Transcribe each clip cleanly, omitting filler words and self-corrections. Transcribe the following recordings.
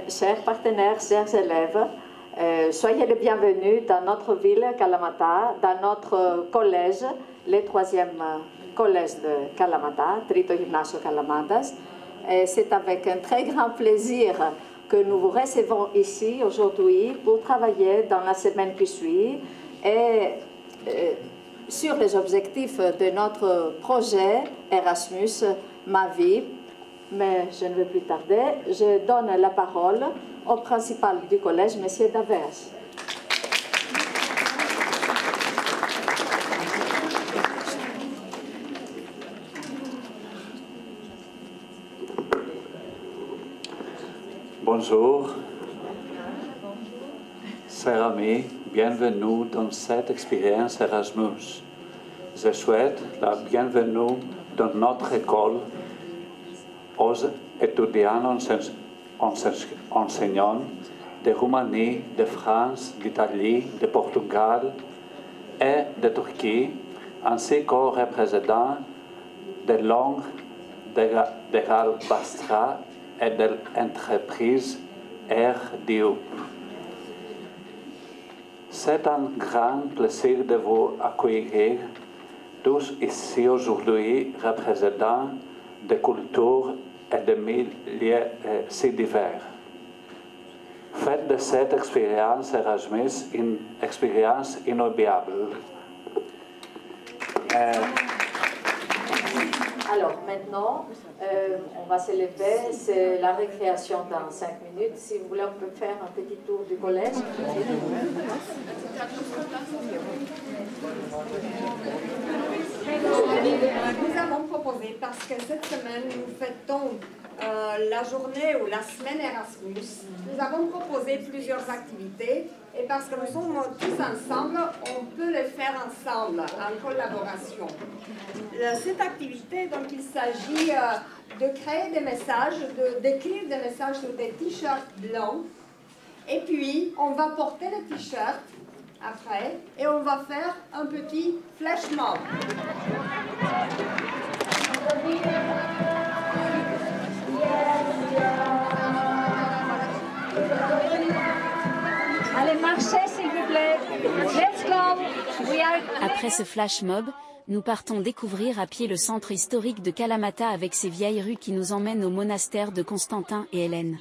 Chers partenaires, chers élèves, soyez les bienvenus dans notre ville, Kalamata, dans notre collège, le 3e collège de Kalamata, Trito Gymnasio Kalamatas. C'est avec un très grand plaisir que nous vous recevons ici aujourd'hui pour travailler dans la semaine qui suit et sur les objectifs de notre projet Erasmus, ma vie. Mais je ne veux plus tarder, je donne la parole au principal du collège, M. Davers. Bonjour, chers amis, bienvenue dans cette expérience Erasmus. Je souhaite la bienvenue dans notre école aux étudiants enseignants de Roumanie, de France, d'Italie, de Portugal et de Turquie, ainsi qu'aux représentants de langues de Galbastra et de l'entreprise RDU. C'est un grand plaisir de vous accueillir tous ici aujourd'hui, représentants de cultures et de milieux si divers. Faites de cette expérience Erasmus une expérience inoubliable. Alors maintenant, on va se lever, c'est la récréation dans 5 minutes. Si vous voulez, on peut faire un petit tour du collège. Nous avons proposé, parce que cette semaine nous fêtons la journée ou la semaine Erasmus, nous avons proposé plusieurs activités et parce que nous sommes tous ensemble, on peut les faire ensemble, en collaboration. Cette activité, donc il s'agit de créer des messages, d'écrire des messages sur des t-shirts blancs et puis on va porter les t-shirts après et on va faire un petit flash mob. Allez, marchez s'il vous plaît. Let's go. Après ce flash mob, nous partons découvrir à pied le centre historique de Kalamata avec ses vieilles rues qui nous emmènent au monastère de Constantin et Hélène.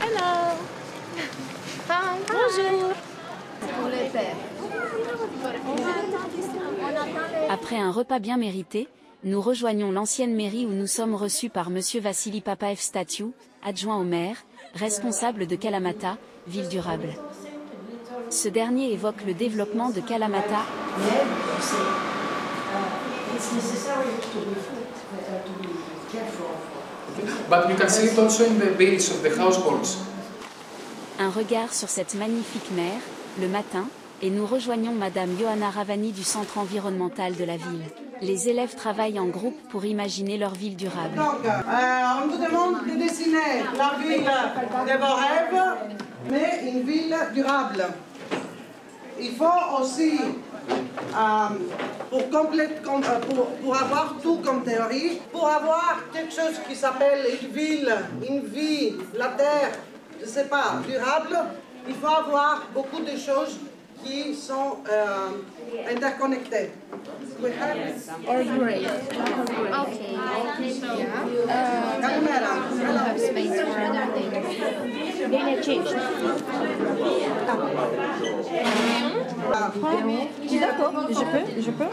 Hello. Hi. Bonjour. Pour les pères. Après un repas bien mérité, nous rejoignons l'ancienne mairie où nous sommes reçus par Monsieur Vassili Papaev Statu, adjoint au maire, responsable de Kalamata, ville durable. Ce dernier évoque le développement de Kalamata. But you can see it also in the bills of the households. Un regard sur cette magnifique mer, le matin, et nous rejoignons Madame Johanna Ravani du centre environnemental de la ville. Les élèves travaillent en groupe pour imaginer leur ville durable. Donc, on vous demande de dessiner la ville de vos rêves, mais une ville durable. Il faut aussi, pour avoir tout comme théorie, pour avoir quelque chose qui s'appelle une ville, une vie, la terre, je ne sais pas, durable, il faut avoir beaucoup de choses qui sont interconnectées. We have Or gray. Okay. Calimera. Have space for another thing. Then change. D'accord, je peux.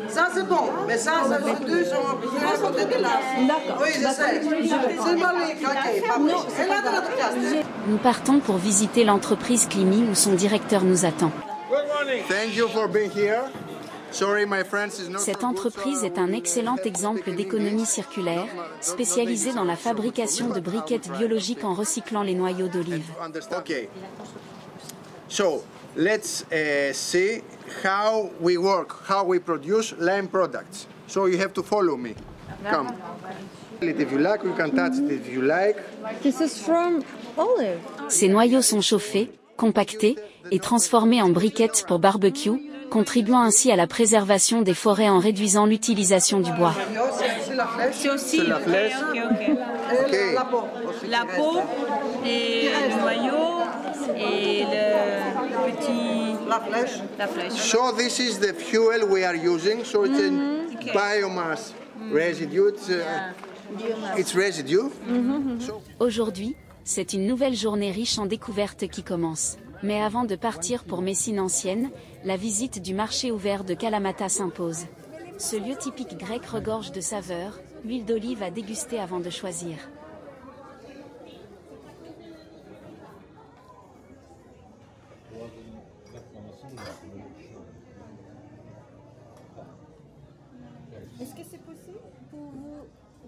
Ça c'est bon, mais ça c'est deux sont à côté de là. D'accord. Oui, je sais. Symbolique, ok. Et là dans notre classe. Nous partons pour visiter l'entreprise Climi où son directeur nous attend. Thank you for being here. Cette entreprise est un excellent exemple d'économie circulaire, spécialisée dans la fabrication de briquettes biologiques en recyclant les noyaux d'olive. Okay. So, let's see how we work, how we produce lime products. So you have to follow me. Come. If you like, you can touch it if you like. This is from olive. Ces noyaux sont chauffés, compactés et transformés en briquettes pour barbecue, contribuant ainsi à la préservation des forêts en réduisant l'utilisation du bois. C'est aussi la flèche. Et la peau. la peau et le noyau et le petit... La flèche. So this is the fuel we are using. So it's a biomass residue. It's residue. Aujourd'hui, c'est une nouvelle journée riche en découvertes qui commence. Mais avant de partir pour Messine ancienne, la visite du marché ouvert de Kalamata s'impose. Ce lieu typique grec regorge de saveurs, huile d'olive à déguster avant de choisir. Est-ce que c'est possible pour vous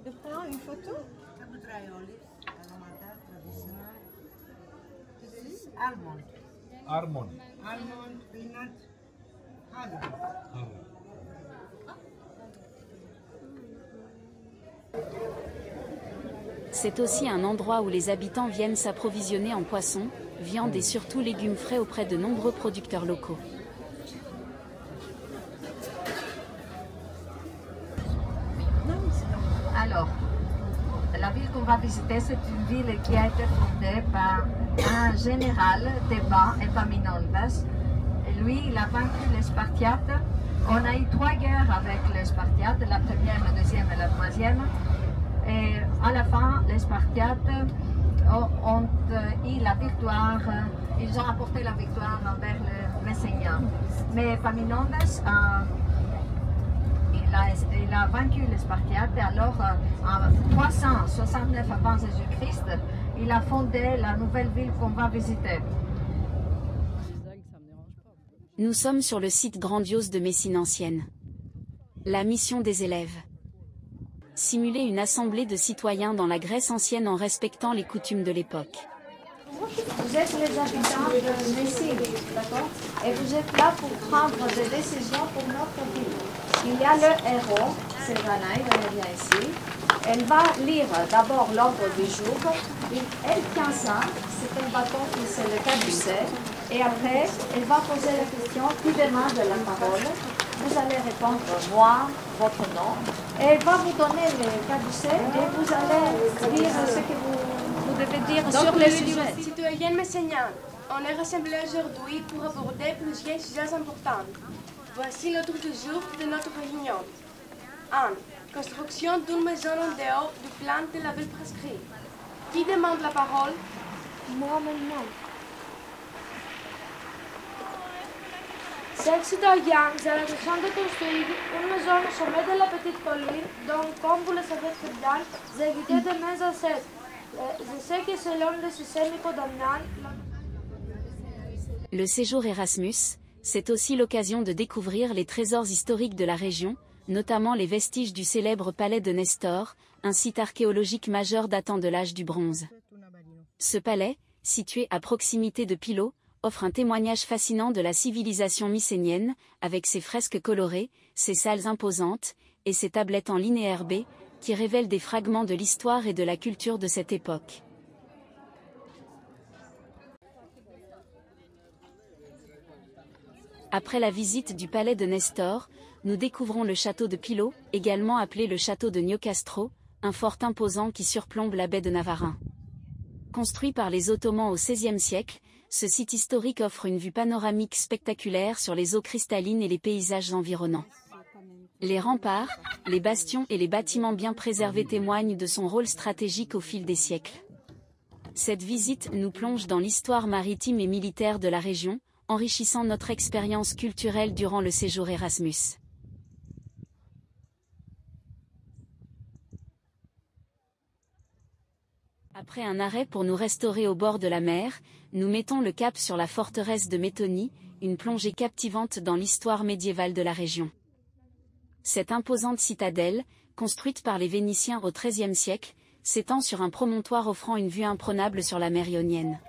de prendre une photo? Almond. C'est aussi un endroit où les habitants viennent s'approvisionner en poissons, viande et surtout légumes frais auprès de nombreux producteurs locaux. Alors, la ville qu'on va visiter, c'est une ville qui a été fondée par un général Théba Epaminondas. Et lui, il a vaincu les Spartiates. On a eu 3 guerres avec les Spartiates, la première, la deuxième et la troisième. Et à la fin, les Spartiates ont eu la victoire, ils ont apporté la victoire envers les Messéniens. Mais Epaminondas il a vaincu les Spartiates et alors en 369 avant Jésus-Christ, il a fondé la nouvelle ville qu'on va visiter. Nous sommes sur le site grandiose de Messine ancienne. La mission des élèves. Simuler une assemblée de citoyens dans la Grèce ancienne en respectant les coutumes de l'époque. Vous êtes les habitants de Messine, d'accord? Et vous êtes là pour prendre des décisions pour notre ville. Il y a le héros, c'est Danaï, elle vient ici. Elle va lire d'abord l'ordre du jour. Elle tient ça, c'est un bâton qui c'est le caducée. Et après, elle va poser la question qui demande la parole. Vous allez répondre moi, votre nom. Et elle va vous donner le caducée et vous allez dire ce que vous devez dire sur le sujet. Citoyens messéniens, on est rassemblés aujourd'hui pour aborder plusieurs sujets importants. Voici l'ordre du jour de notre réunion. 1. Construction d'une maison en dehors du plan de la ville prescrit. Qui demande la parole? Moi maintenant. Chers citoyens, j'ai l'intention de construire une maison au sommet de la petite colline, donc comme vous le savez très bien, j'ai évité de mes assiettes. Je sais que selon le système hippodamnal... Le séjour Erasmus, c'est aussi l'occasion de découvrir les trésors historiques de la région, notamment les vestiges du célèbre palais de Nestor, un site archéologique majeur datant de l'âge du bronze. Ce palais, situé à proximité de Pylos, offre un témoignage fascinant de la civilisation mycénienne, avec ses fresques colorées, ses salles imposantes, et ses tablettes en linéaire B, qui révèlent des fragments de l'histoire et de la culture de cette époque. Après la visite du palais de Nestor, nous découvrons le château de Pylos, également appelé le château de Niokastro, un fort imposant qui surplombe la baie de Navarin. Construit par les Ottomans au XVIe siècle, ce site historique offre une vue panoramique spectaculaire sur les eaux cristallines et les paysages environnants. Les remparts, les bastions et les bâtiments bien préservés témoignent de son rôle stratégique au fil des siècles. Cette visite nous plonge dans l'histoire maritime et militaire de la région, enrichissant notre expérience culturelle durant le séjour Erasmus. Après un arrêt pour nous restaurer au bord de la mer, nous mettons le cap sur la forteresse de Métonie, une plongée captivante dans l'histoire médiévale de la région. Cette imposante citadelle, construite par les Vénitiens au XIIIe siècle, s'étend sur un promontoire offrant une vue imprenable sur la mer Ionienne.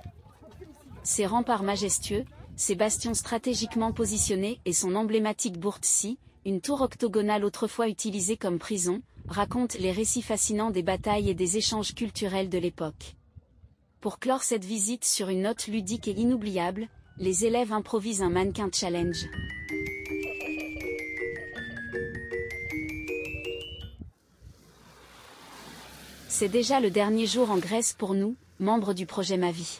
Ses remparts majestueux, ses bastions stratégiquement positionnés et son emblématique Bourtsi, une tour octogonale autrefois utilisée comme prison, racontent les récits fascinants des batailles et des échanges culturels de l'époque. Pour clore cette visite sur une note ludique et inoubliable, les élèves improvisent un mannequin challenge. C'est déjà le dernier jour en Grèce pour nous, membres du projet Ma Vie.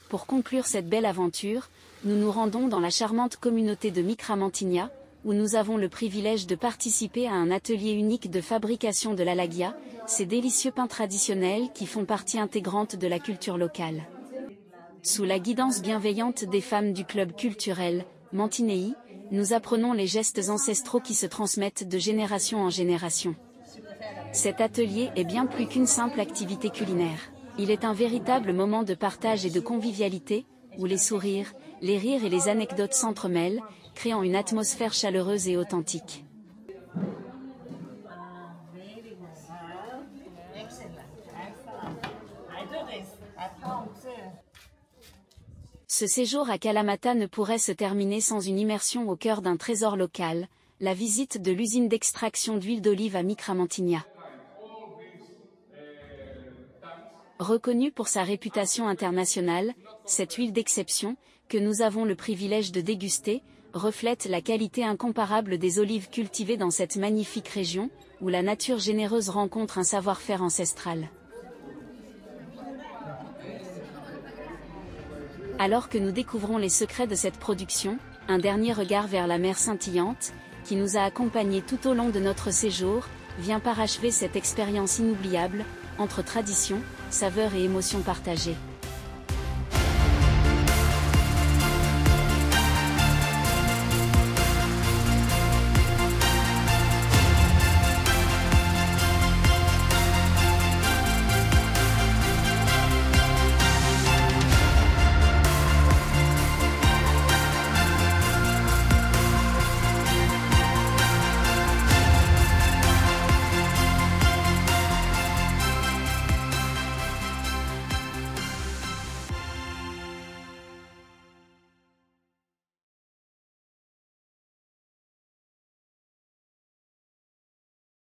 Pour conclure cette belle aventure, nous nous rendons dans la charmante communauté de Micramantinia, où nous avons le privilège de participer à un atelier unique de fabrication de l'alagia, ces délicieux pains traditionnels qui font partie intégrante de la culture locale. Sous la guidance bienveillante des femmes du club culturel, Mantinei, nous apprenons les gestes ancestraux qui se transmettent de génération en génération. Cet atelier est bien plus qu'une simple activité culinaire. Il est un véritable moment de partage et de convivialité, où les sourires, les rires et les anecdotes s'entremêlent, créant une atmosphère chaleureuse et authentique. Ce séjour à Kalamata ne pourrait se terminer sans une immersion au cœur d'un trésor local, la visite de l'usine d'extraction d'huile d'olive à Micramantinia. Reconnue pour sa réputation internationale, cette huile d'exception, que nous avons le privilège de déguster, reflète la qualité incomparable des olives cultivées dans cette magnifique région, où la nature généreuse rencontre un savoir-faire ancestral. Alors que nous découvrons les secrets de cette production, un dernier regard vers la mer scintillante, qui nous a accompagnés tout au long de notre séjour, vient parachever cette expérience inoubliable, entre tradition, saveur et émotions partagées.